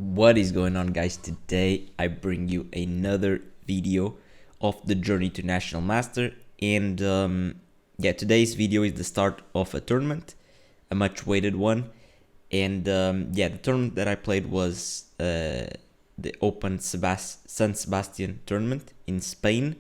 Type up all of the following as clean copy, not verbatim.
What is going on, guys? Today I bring you another video of the journey to National Master, and today's video is the start of a tournament, a much weighted one. And the tournament that I played was the Open San Sebastian tournament in Spain.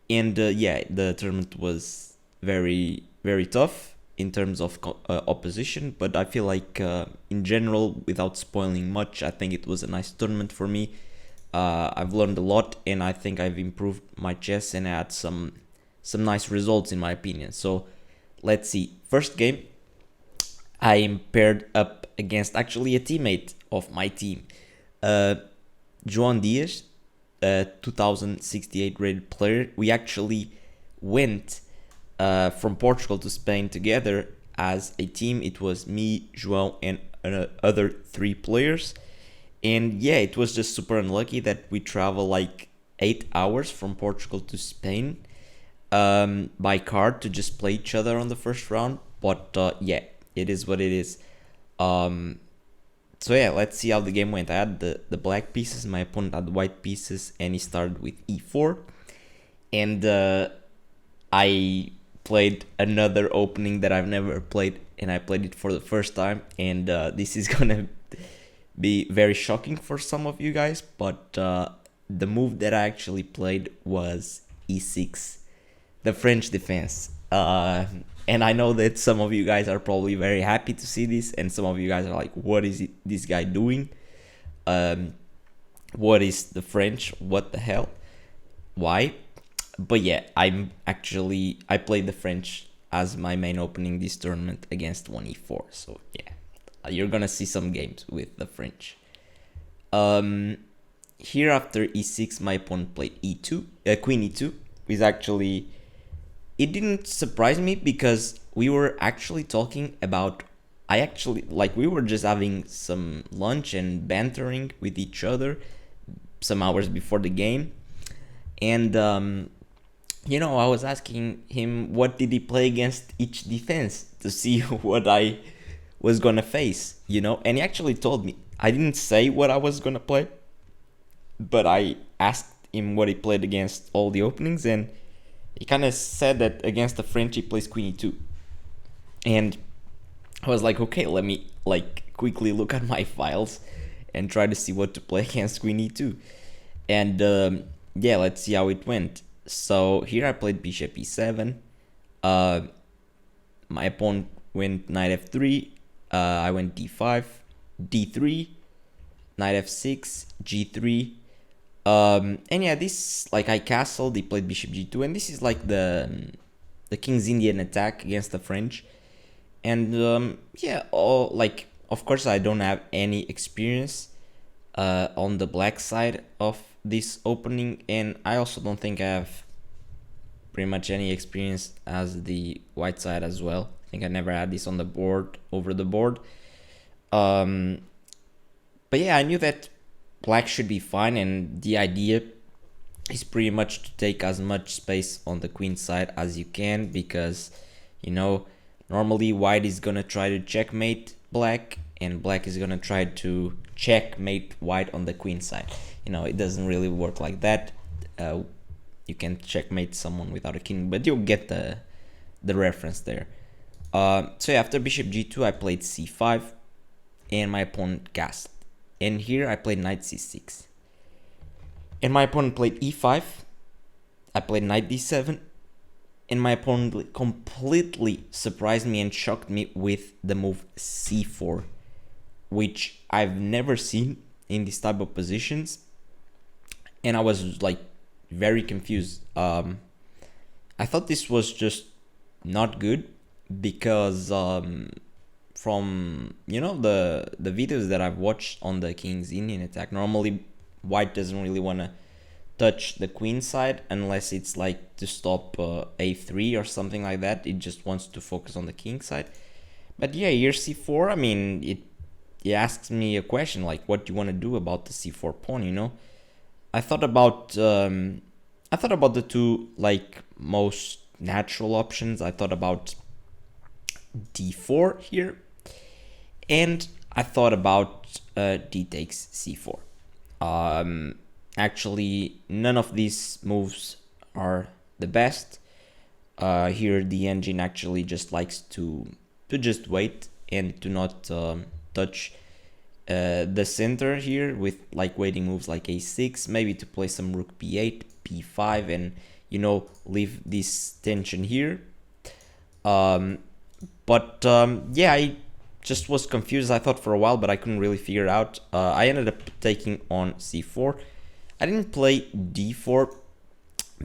And the tournament was very tough in terms of opposition, but I feel like in general, without spoiling much, I think it was a nice tournament for me. I've learned a lot, and I think I've improved my chess and had some nice results in my opinion. So let's see. First game, I am paired up against actually a teammate of my team, João Diaz, a 2068 rated player. We actually went from Portugal to Spain together as a team. It was me, João, and other 3 players. And yeah, it was just super unlucky that we travel like 8 hours from Portugal to Spain by car to just play each other on the first round. But it is what it is. So yeah, let's see how the game went. I had the black pieces, my opponent had the white pieces, and he started with e4. And I played another opening that I've never played, and I played it for the first time. And this is gonna be very shocking for some of you guys, but the move that I actually played was e6, the French defense. And I know that some of you guys are probably very happy to see this, and some of you guys are like, what is this guy doing? What is the French? What the hell? Why? But yeah, I played the French as my main opening this tournament against 1e4. So yeah, you're gonna see some games with the French. Here after e6, my opponent played e2, queen e2. Is actually, it didn't surprise me because we were actually talking about, we were just having some lunch and bantering with each other some hours before the game. And I was asking him what did he play against each defense to see what I was gonna face, and he actually told me. I didn't say what I was gonna play, but I asked him what he played against all the openings, and he kind of said that against the French he plays queen e2. And I was like, okay, let me quickly look at my files and try to see what to play against queen e2. And let's see how it went. So here I played bishop e7. My opponent went knight f3. I went d5, d3, knight f6, g3. And yeah, this, I castled. He played bishop g2, and this is like the King's Indian attack against the French. And of course I don't have any experience on the black side of this opening, and I also don't think I have pretty much any experience as the white side as well. I think I never had this on the board, over the board. But yeah, I knew that black should be fine, and the idea is pretty much to take as much space on the queen side as you can, because normally white is gonna try to checkmate black, and black is gonna try to checkmate white on the queen side. It doesn't really work like that. You can checkmate someone without a king, but you'll get the reference there. So yeah, after bishop g2 I played c5, and my opponent castled. And here I played knight c6, and my opponent played e5. I played knight d7, and my opponent completely surprised me and shocked me with the move c4, which I've never seen in this type of positions, and I was very confused. I thought this was just not good, because from the videos that I've watched on the King's Indian attack, normally white doesn't really want to touch the queen side unless it's to stop a3 or something like that. It just wants to focus on the king side. But yeah, here c4, I mean, it asks me a question like, what do you want to do about the c4 pawn? I thought about the two most natural options. I thought about d4 here, and I thought about d takes c4. Um, Actually, none of these moves are the best. Here, the engine actually just likes to just wait and to not touch the center here with like waiting moves like a6, maybe to play some rook b8, b5, and leave this tension here. But yeah, I just was confused. I thought for a while, but I couldn't really figure it out. I ended up taking on c4. I didn't play d4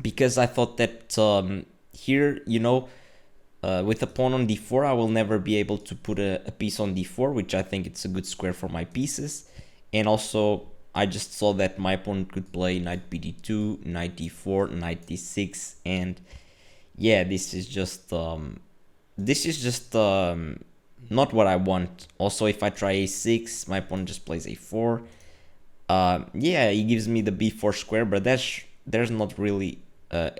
because I thought that here, with a pawn on d4, I will never be able to put a piece on d4, which I think it's a good square for my pieces. And also, I just saw that my opponent could play knight bd2, knight d4, knight d6, and yeah, this is just not what I want. Also, if I try a6, my opponent just plays a4. Yeah, he gives me the b4 square, but there's not really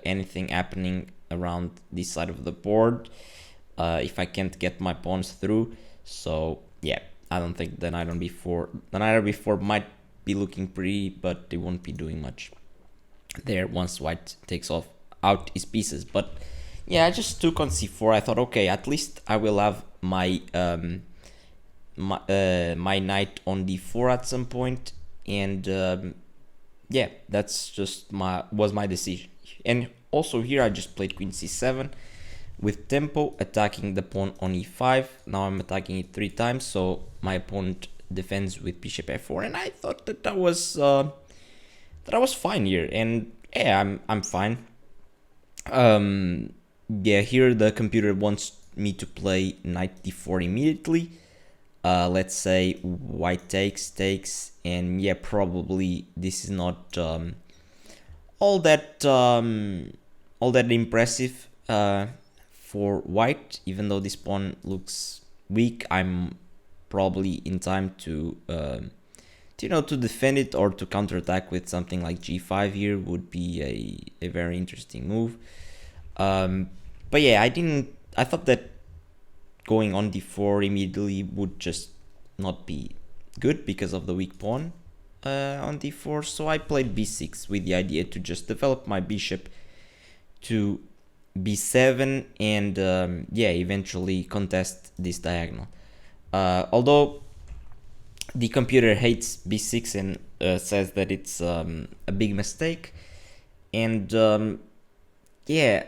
anything happening around this side of the board if I can't get my pawns through. So yeah, I don't think the knight on b4, might be looking pretty, but it won't be doing much there once white takes off out his pieces. But yeah, I just took on c4. I thought, okay, at least I will have my my knight on d4 at some point, and yeah, that's just was my decision. And also here I just played queen c7 with tempo, attacking the pawn on e5. Now I'm attacking it 3 times, so my opponent defends with bishop f4, and I thought that was fine here, and yeah, I'm fine. Yeah, here the computer wants me to play knight d4 immediately. Let's say white takes, and yeah, probably this is not all that impressive for white. Even though this pawn looks weak, I'm probably in time to to defend it, or to counterattack with something like g5 here would be a very interesting move. But yeah, I thought that going on d4 immediately would just not be good because of the weak pawn on d4. So I played b6 with the idea to just develop my bishop to b7 and yeah, eventually contest this diagonal. Although the computer hates b6 and says that it's a big mistake, and yeah,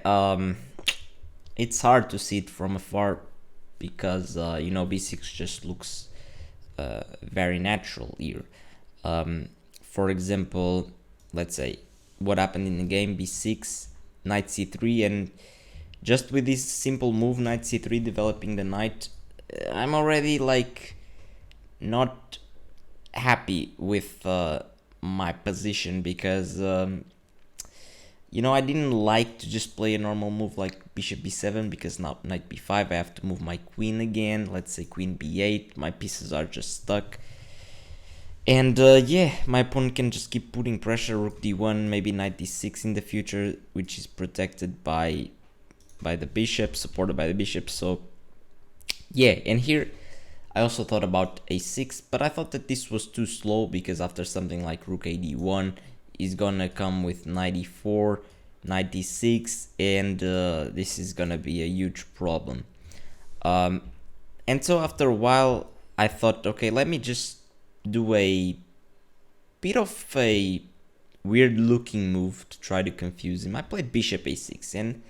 it's hard to see it from afar because b6 just looks very natural here. For example, let's say what happened in the game: b6, knight c3, and just with this simple move, knight c3, developing the knight, I'm already like not happy with my position, because I didn't like to just play a normal move like bishop b7, because now knight b5, I have to move my queen again. Let's say queen b8, my pieces are just stuck. And yeah, my opponent can just keep putting pressure, rook d1, maybe knight d6 in the future, which is protected by the bishop, supported by the bishop. So yeah, and here I also thought about a6, but I thought that this was too slow, because after something like rook ad1 is gonna come with knight e4, knight d6, and this is gonna be a huge problem. And so after a while, I thought, okay, let me just do a bit of a weird looking move to try to confuse him. I played bishop a6, and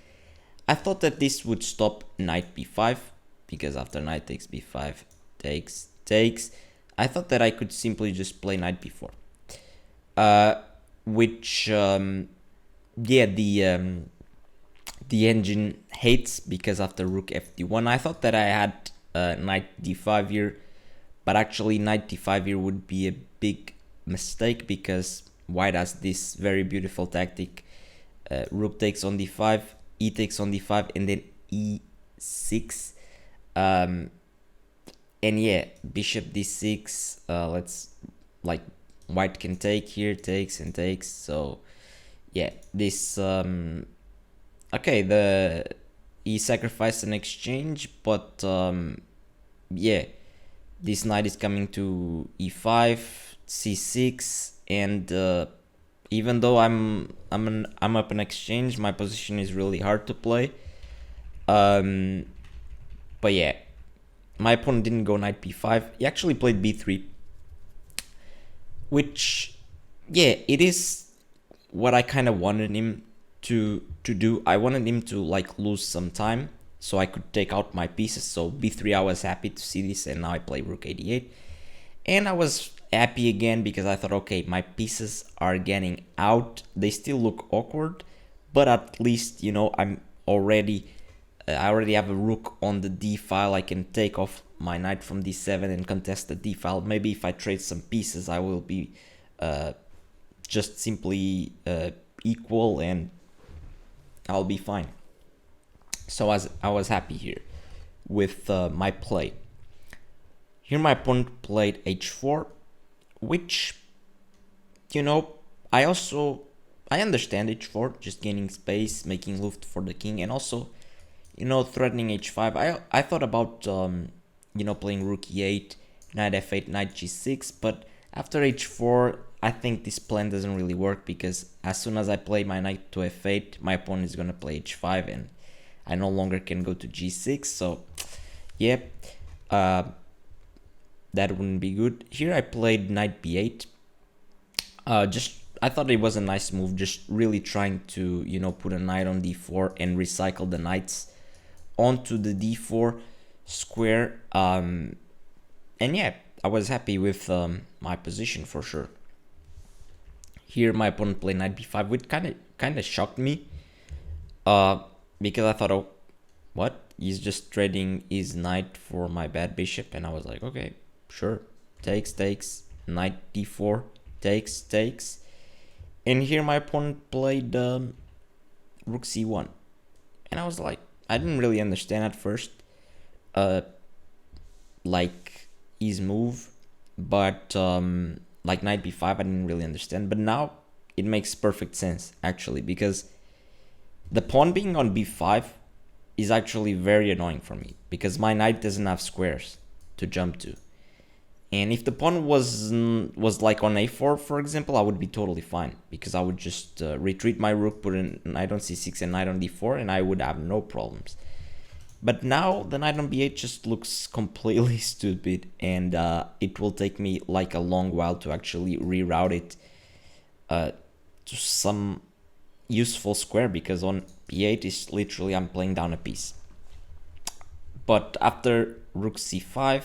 I thought that this would stop knight b5, because after knight takes b5, takes, I thought that I could simply just play knight b4. Which yeah, the engine hates, because after rook fd1, I thought that I had knight d5 here, but actually knight d5 here would be a big mistake, because white has this very beautiful tactic: rook takes on d5, e takes on d5, and then e6. And yeah, bishop d6, let's like white can take here, takes and takes. So yeah, this okay, he sacrificed an exchange, but yeah, this knight is coming to e5, c6, and even though I'm up in exchange, my position is really hard to play. But yeah, my opponent didn't go knight b5. He actually played b3, which, yeah, it is what I kind of wanted him to do. I wanted him to like lose some time so I could take out my pieces. So b3, I was happy to see this, and now I play rook 88. And I was happy again because I thought, okay, my pieces are getting out. They still look awkward, but at least, you know, I already have a rook on the d file. I can take off my knight from d7 and contest the d file. Maybe if I trade some pieces, I will be just simply equal, and I'll be fine. So I was happy here with my play. Here my opponent played h4, which, you know, I understand h4, just gaining space, making loot for the king, and also, you know, threatening h5. I thought about, you know, playing rook e8, knight f8, knight g6, but after h4, I think this plan doesn't really work, because as soon as I play my knight to f8, my opponent is going to play h5, and I no longer can go to g6, so, yeah, that wouldn't be good. Here I played knight b8. I thought it was a nice move, just really trying to, you know, put a knight on d4 and recycle the knights onto the d4 square. And yeah, I was happy with my position for sure. Here my opponent played knight b5, which kind of shocked me, because I thought, oh, what? He's just trading his knight for my bad bishop, and I was like, okay, sure, takes, knight d4, takes, and here my opponent played rook c1, and I was like, I didn't really understand at first, like his move, but like knight b5, I didn't really understand, but now it makes perfect sense actually, because the pawn being on b5 is actually very annoying for me, because my knight doesn't have squares to jump to. And if the pawn was like on a4, for example, I would be totally fine, because I would just retreat my rook, put a knight on c6 and knight on d4, and I would have no problems. But now the knight on b8 just looks completely stupid, and it will take me like a long while to actually reroute it to some useful square, because on b8 is literally I'm playing down a piece. But after rook c5,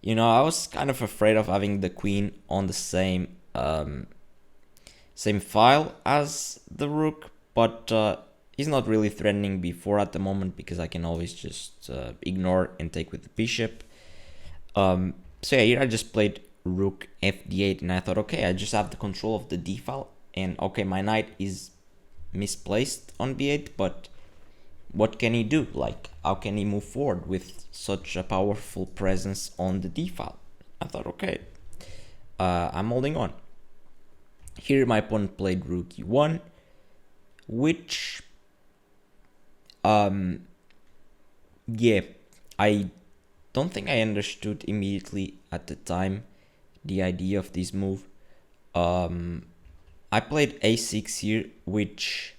you know, I was kind of afraid of having the queen on the same file as the rook, but he's not really threatening b4 at the moment, because I can always just ignore and take with the bishop. So yeah, here I just played rook fd8, and I thought, okay, I just have the control of the d file, and okay, my knight is misplaced on b8, but what can he do? Like, how can he move forward with such a powerful presence on the d file? I thought, okay, I'm holding on. Here my opponent played rook e1, which, yeah, I don't think I understood immediately at the time the idea of this move. I played a6 here, which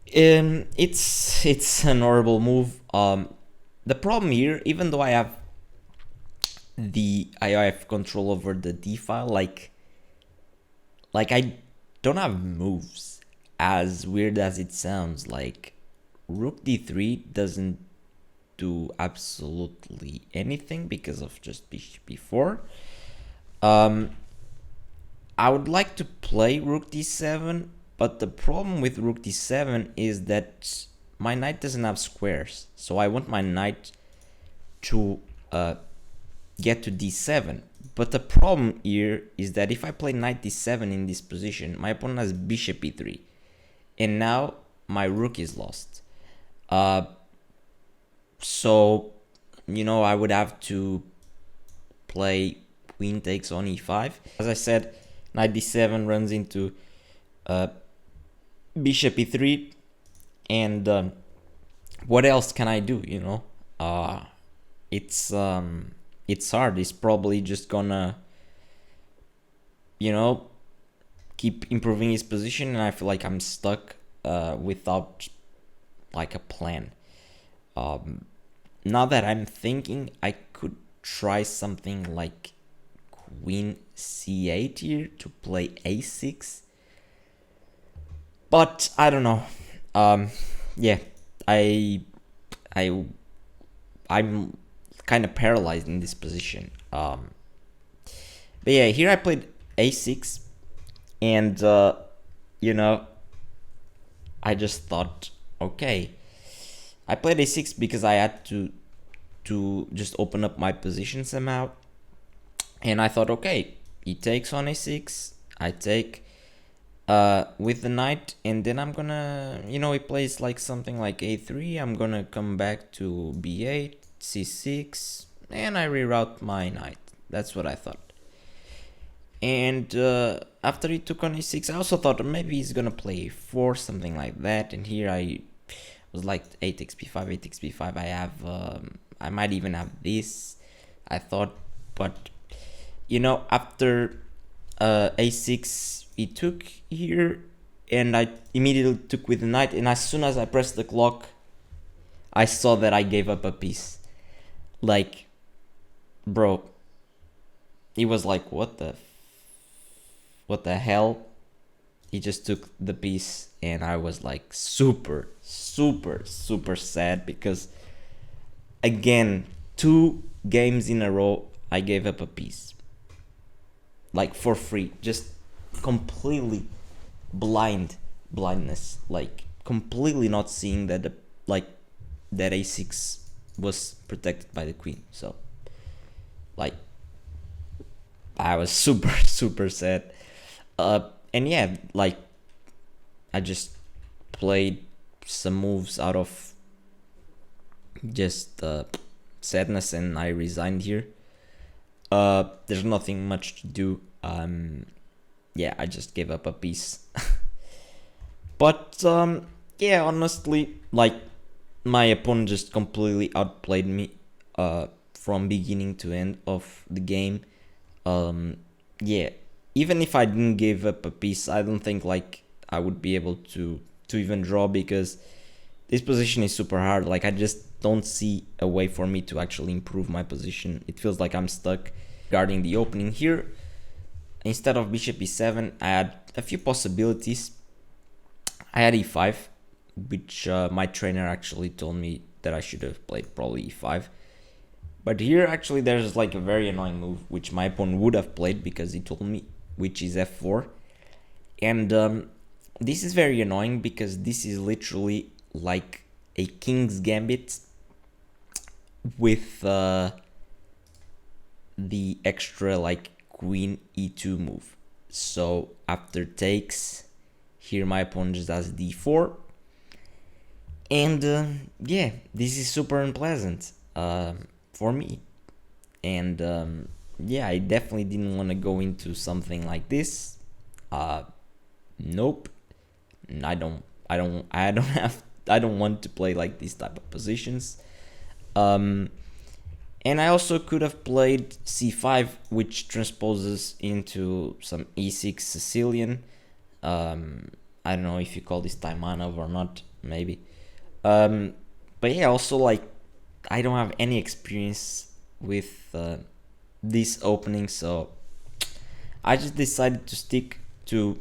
it's an horrible move. The problem here, even though I have control over the d file, like I don't have moves, as weird as it sounds. Like rook d3 doesn't do absolutely anything because of just bishop b4. I would like to play rook d7, but the problem with rook d7 is that my knight doesn't have squares. So I want my knight to get to d7. But the problem here is that if I play knight d7 in this position, my opponent has bishop e3. And now my rook is lost. So, you know, I would have to play queen takes on e5. As I said, knight d7 runs into bishop e3, and what else can I do, you know? It's it's hard. He's probably just gonna, you know, keep improving his position, and I feel like I'm stuck without like a plan. Now that I'm thinking, I could try something like Queen C8 here to play A6, but I don't know. Yeah, I I I'm kind of paralyzed in this position. But yeah, here I played A6, and you know, I just thought, okay, I played A6 because I had to just open up my position somehow, and I thought, okay, he takes on A6, I take with the knight, and then I'm gonna, he plays like something like A3. I'm gonna come back to B8, C6, and I reroute my knight. That's what I thought. And after he took on A6, I also thought maybe he's gonna play A4, something like that. And here I was like 8 xp5, 8 xp5. I might even have this, I thought, but after A6 he took here, and I immediately took with the knight, and as soon as I pressed the clock, I saw that I gave up a piece. Like, bro, he was like, what the hell? He just took the piece, and I was like super sad, because again, 2 games in a row I gave up a piece, like for free, just completely blindness, like completely not seeing that that A6 was protected by the queen. So like I was super sad. And yeah, like I just played some moves out of just sadness, and I resigned here. There's nothing much to do. Yeah, I just gave up a piece. But yeah, honestly, like my opponent just completely outplayed me from beginning to end of the game. Yeah, even if I didn't give up a piece, I don't think like I would be able to even draw, because this position is super hard. Like I just don't see a way for me to actually improve my position. It feels like I'm stuck. Regarding the opening here, instead of bishop e7, I had a few possibilities. I had e5, which my trainer actually told me that I should have played probably e5. But here actually there's like a very annoying move which my opponent would have played because he told me, which is f4. And this is very annoying because this is literally like a king's gambit with the extra like queen e2 move. So after takes, here my opponent just has d4, and yeah, this is super unpleasant for me. And yeah, I definitely didn't want to go into something like this. Nope, I don't want to play like these type of positions. And I also could have played c5, which transposes into some e6 Sicilian. I don't know if you call this Taimanov or not, maybe. But yeah, also like I don't have any experience with this opening, so I just decided to stick to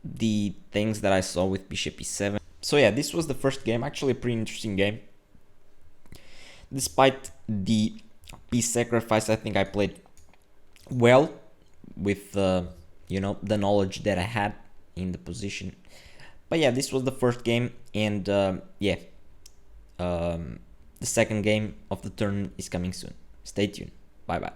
the things that I saw with bishop e7. So yeah, this was the first game, actually a pretty interesting game. Despite the piece sacrifice, I think I played well with the knowledge that I had in the position. But yeah, this was the first game, and yeah, the second game of the tournament is coming soon. Stay tuned. Bye bye.